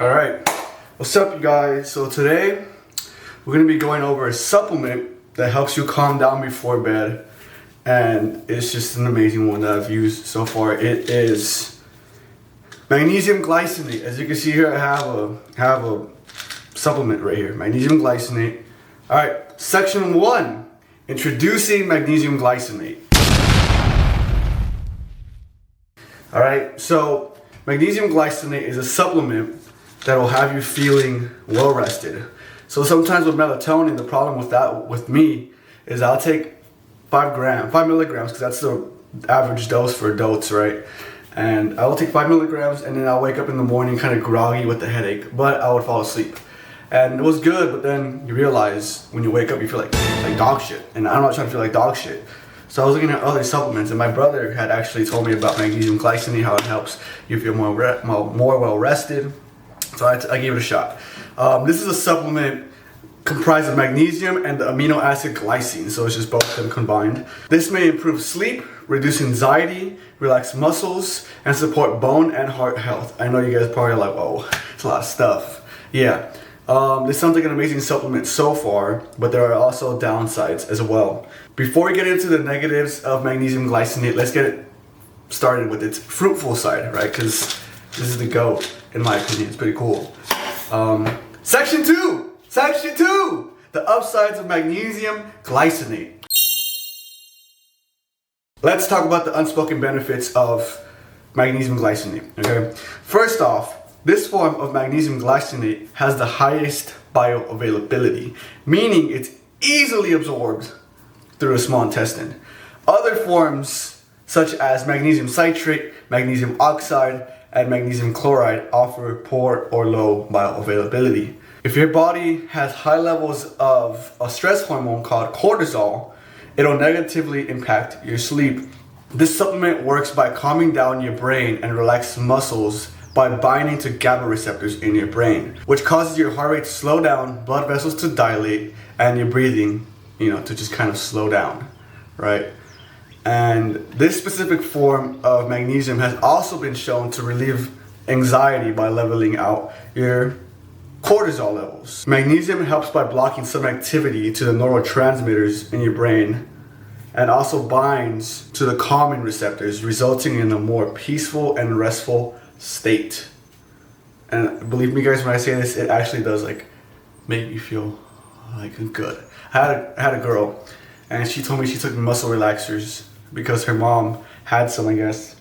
Alright, what's up you guys? So today we're going to be going over a supplement that helps you calm down before bed, and it's just an amazing one that I've used so far. It is Magnesium Glycinate. As you can see here, I have a supplement right here, Magnesium Glycinate. Alright, section 1, introducing Magnesium Glycinate. Alright, so Magnesium Glycinate is a supplement that will have you feeling well rested. So sometimes with melatonin, the problem with that with me is I'll take 5 milligrams, because that's the average dose for adults, right? And I will take 5 milligrams, and then I'll wake up in the morning kind of groggy with the headache, but I would fall asleep. And it was good, but then you realize when you wake up, you feel like dog shit. And I'm not trying to feel like dog shit. So I was looking at other supplements, and my brother had actually told me about Magnesium Glycinate, how it helps you feel more well rested. So I gave it a shot. This is a supplement comprised of magnesium and the amino acid glycine, so it's just both of them combined. This may improve sleep, reduce anxiety, relax muscles, and support bone and heart health. I know you guys probably are like, whoa, it's a lot of stuff. Yeah, this sounds like an amazing supplement so far, but there are also downsides as well. Before we get into the negatives of magnesium glycinate, let's get it started with its fruitful side, right? Because this is the GOAT, in my opinion. It's pretty cool. Section 2, the upsides of magnesium glycinate. Let's talk about the unspoken benefits of magnesium glycinate, okay? First off, this form of magnesium glycinate has the highest bioavailability, meaning it's easily absorbed through a small intestine. Other forms, such as magnesium citrate, magnesium oxide, and magnesium chloride, offer poor or low bioavailability. If your body has high levels of a stress hormone called cortisol, it'll negatively impact your sleep. This supplement works by calming down your brain and relax muscles by binding to GABA receptors in your brain, which causes your heart rate to slow down, blood vessels to dilate, and your breathing, to just kind of slow down, right? And this specific form of magnesium has also been shown to relieve anxiety by leveling out your cortisol levels. Magnesium helps by blocking some activity to the neurotransmitters in your brain, and also binds to the calming receptors, resulting in a more peaceful and restful state. And believe me guys, when I say this, it actually does make you feel good. I had a girl, and she told me she took muscle relaxers because her mom had some, I guess.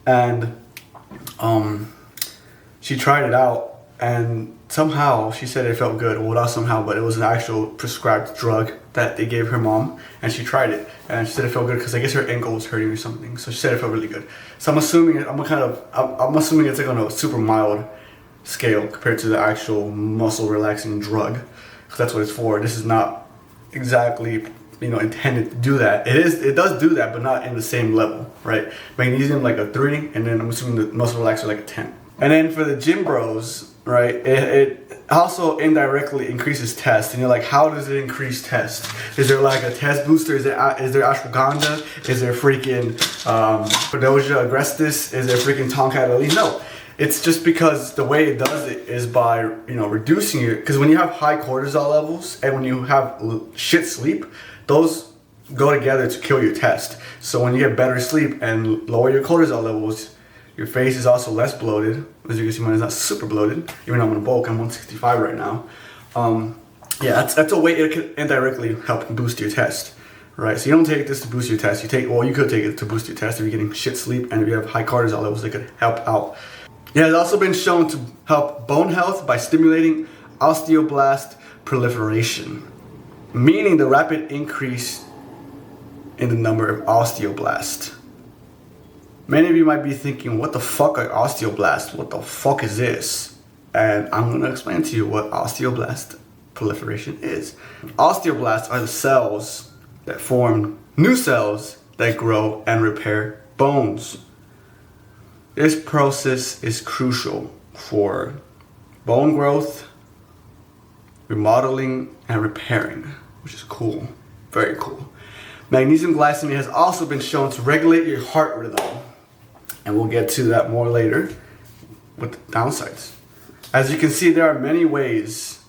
And she tried it out, and somehow she said it felt good. Well, not somehow, but it was an actual prescribed drug that they gave her mom, and she tried it, and she said it felt good because I guess her ankle was hurting or something. So she said it felt really good. So I'm assuming it's on a super mild scale compared to the actual muscle relaxing drug, because that's what it's for. This is not exactly intended to do that. It does do that, but not in the same level, right? Magnesium like a 3, and then I'm assuming the muscle relaxer like a 10. And then for the gym bros, right, it also indirectly increases test. And you're like, how does it increase test? Is there like a test booster? Is there ashwagandha? Is there freaking Podosia agrestis? Is there freaking Tonkat elite? No. It's just because the way it does it is by, reducing your, because when you have high cortisol levels and when you have shit sleep, those go together to kill your test. So when you get better sleep and lower your cortisol levels, your face is also less bloated. As you can see, mine is not super bloated, even though I'm in a bulk. I'm 165 right now. Yeah, that's a way it can indirectly help boost your test, right? So you don't take this to boost your test. You could take it to boost your test if you're getting shit sleep and if you have high cortisol levels, it could help out. Yeah, it's also been shown to help bone health by stimulating osteoblast proliferation, meaning the rapid increase in the number of osteoblasts. Many of you might be thinking, what the fuck are osteoblasts? What the fuck is this? And I'm going to explain to you what osteoblast proliferation is. Osteoblasts are the cells that form new cells that grow and repair bones. This process is crucial for bone growth, remodeling, and repairing, which is cool, very cool. Magnesium glycinate has also been shown to regulate your heart rhythm, and we'll get to that more later with the downsides. As you can see, there are many ways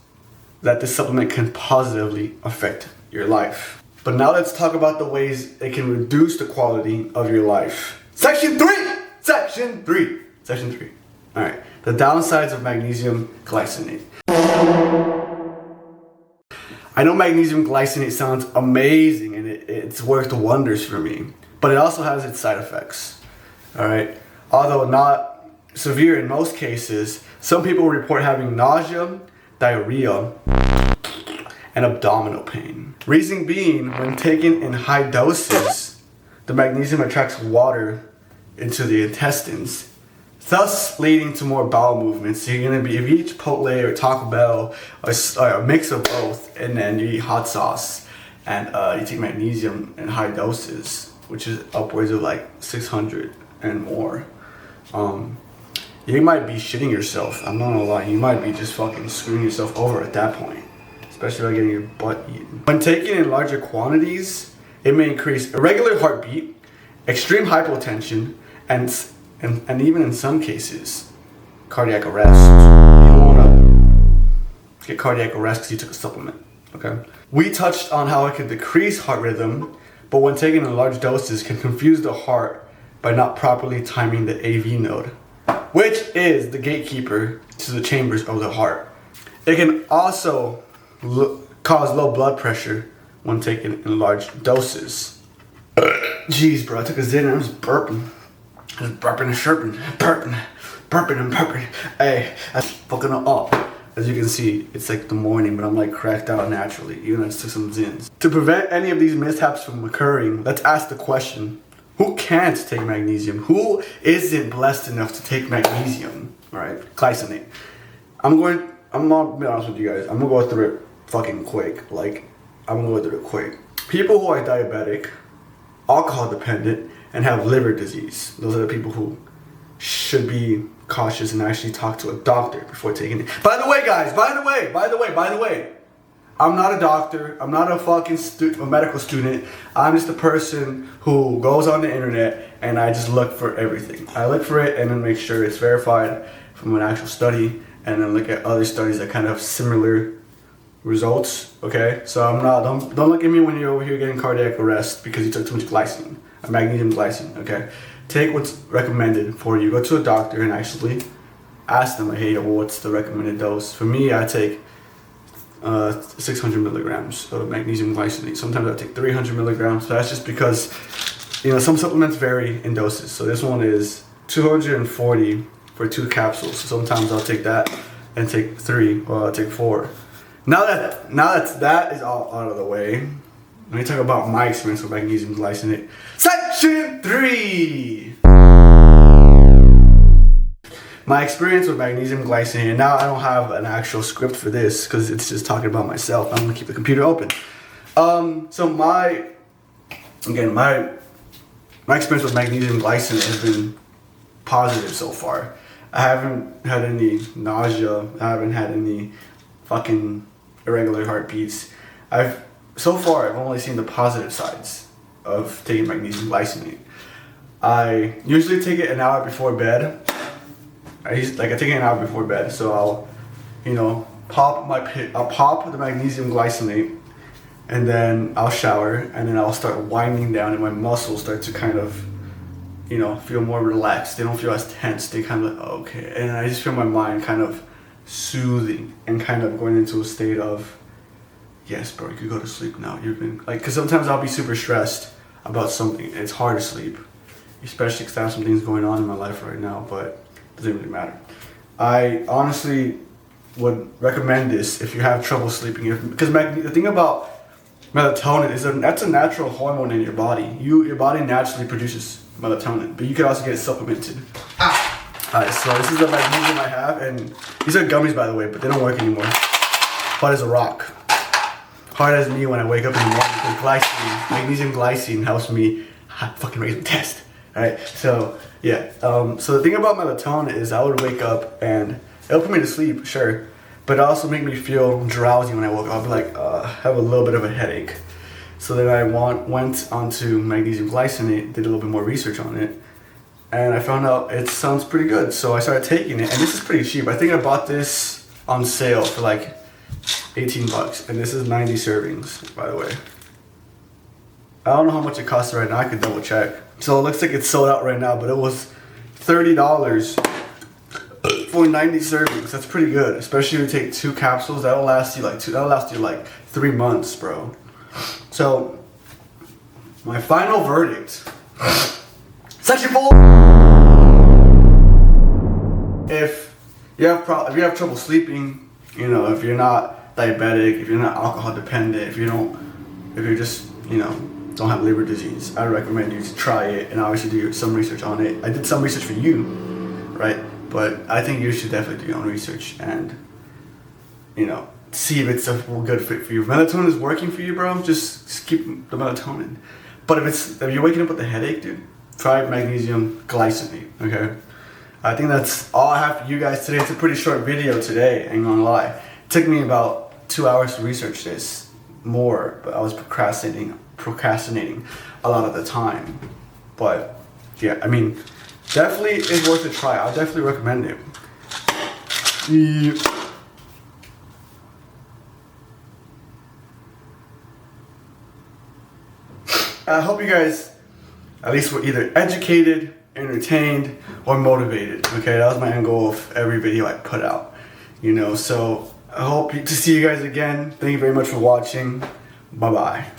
that this supplement can positively affect your life. But now let's talk about the ways it can reduce the quality of your life. Section 3! Section 3! Section 3. Alright, the downsides of magnesium glycinate. I know magnesium glycinate sounds amazing and it's worked wonders for me, but it also has its side effects. Alright, although not severe in most cases, some people report having nausea, diarrhea, and abdominal pain. Reason being, when taken in high doses, the magnesium attracts water into the intestines, thus leading to more bowel movements. So you're gonna be, if you eat Chipotle or Taco Bell or a mix of both, and then you eat hot sauce and you take magnesium in high doses, which is upwards of like 600 and more, you might be shitting yourself. I'm not gonna lie, you might be just fucking screwing yourself over at that point, especially by getting your butt eaten. When taken in larger quantities, it may increase irregular heartbeat, extreme hypotension, and even in some cases, cardiac arrest. You don't want to get cardiac arrest because you took a supplement, okay? We touched on how it can decrease heart rhythm, but when taken in large doses can confuse the heart by not properly timing the AV node, which is the gatekeeper to the chambers of the heart. It can also cause low blood pressure when taken in large doses. Jeez, bro, I took a Xanax and I was burping. I was burping and chirping, burping and burping. Hey, that's fucking up. As you can see, it's like the morning, but I'm like cracked out naturally, even though I just took some Zins. To prevent any of these mishaps from occurring, let's ask the question, who can't take magnesium? Who isn't blessed enough to take magnesium? Alright, glycinate. I'm not be honest with you guys, I'm gonna go through it fucking quick. Like, I'm gonna go through it quick. People who are diabetic, alcohol dependent, and have liver disease. Those are the people who should be cautious and actually talk to a doctor before taking it. By the way, guys, by the way, I'm not a doctor. I'm not a fucking a medical student. I'm just a person who goes on the internet and I just look for everything. I look for it and then make sure it's verified from an actual study, and then look at other studies that kind of have similar results, okay? So I'm not, don't look at me when you're over here getting cardiac arrest because you took too much glycine. Magnesium glycine, okay? Take what's recommended for you. Go to a doctor and actually ask them, like, hey, well, what's the recommended dose? For me, I take 600 milligrams of magnesium glycinate. Sometimes I take 300 milligrams. So that's just because, you know, some supplements vary in doses. So this one is 240 for 2 capsules. So sometimes I'll take that and take 3, or I'll take 4. Now that is all out of the way, let me talk about my experience with magnesium glycinate. Section 3! My experience with magnesium glycinate, and now I don't have an actual script for this because it's just talking about myself. I'm gonna keep the computer open. So my experience with magnesium glycinate has been positive so far. I haven't had any nausea. I haven't had any fucking irregular heartbeats. So far, I've only seen the positive sides of taking magnesium glycinate. I usually take it an hour before bed. I take it an hour before bed, so I'll, you know, I'll pop the magnesium glycinate, and then I'll shower, and then I'll start winding down, and my muscles start to kind of, you know, feel more relaxed. They don't feel as tense. They kind of like, oh, okay, and I just feel my mind kind of soothing and kind of going into a state of, yes, bro, you could go to sleep now. You've been, like, because sometimes I'll be super stressed about something. It's hard to sleep, especially because I have some things going on in my life right now, but it doesn't really matter. I honestly would recommend this if you have trouble sleeping. Because the thing about melatonin is that's a natural hormone in your body. Your body naturally produces melatonin, but you can also get it supplemented. Alright, so this is the magnesium I have, and these are gummies, by the way, but they don't work anymore. Hard as a rock. Hard as me when I wake up in the morning, because glycine, magnesium glycine helps me fucking raise my test. Alright, so yeah. So the thing about melatonin is I would wake up and it'll put me to sleep, sure, but it also make me feel drowsy when I woke up. I'll be like, have a little bit of a headache. So then I went onto magnesium glycinate, did a little bit more research on it, and I found out it sounds pretty good. So I started taking it, and this is pretty cheap. I think I bought this on sale for like 18 bucks, and this is 90 servings, by the way. I don't know how much it costs right now. I could double check. So it looks like it's sold out right now, but it was $30 for 90 servings. That's pretty good, especially if you take 2 capsules. That'll last you like 3 months, bro. So my final verdict. Such a bull. If you have trouble sleeping, you know, if you're not diabetic, if you're not alcohol dependent, if you're just, you know, don't have liver disease, I recommend you to try it and obviously do some research on it. I did some research for you, right? But I think you should definitely do your own research and, you know, see if it's a good fit for you. If melatonin is working for you, bro, just keep the melatonin. But if you're waking up with a headache, dude, try magnesium glycinate, okay? I think that's all I have for you guys today. It's a pretty short video today, I ain't gonna lie. It took me about 2 hours to research this, more, but I was procrastinating a lot of the time. But yeah, I mean, definitely is worth a try. I'll definitely recommend it. Yeah. I hope you guys at least were either educated, entertained, or motivated. Okay, that was my end goal of every video I put out. You know, so I hope to see you guys again. Thank you very much for watching. Bye-bye.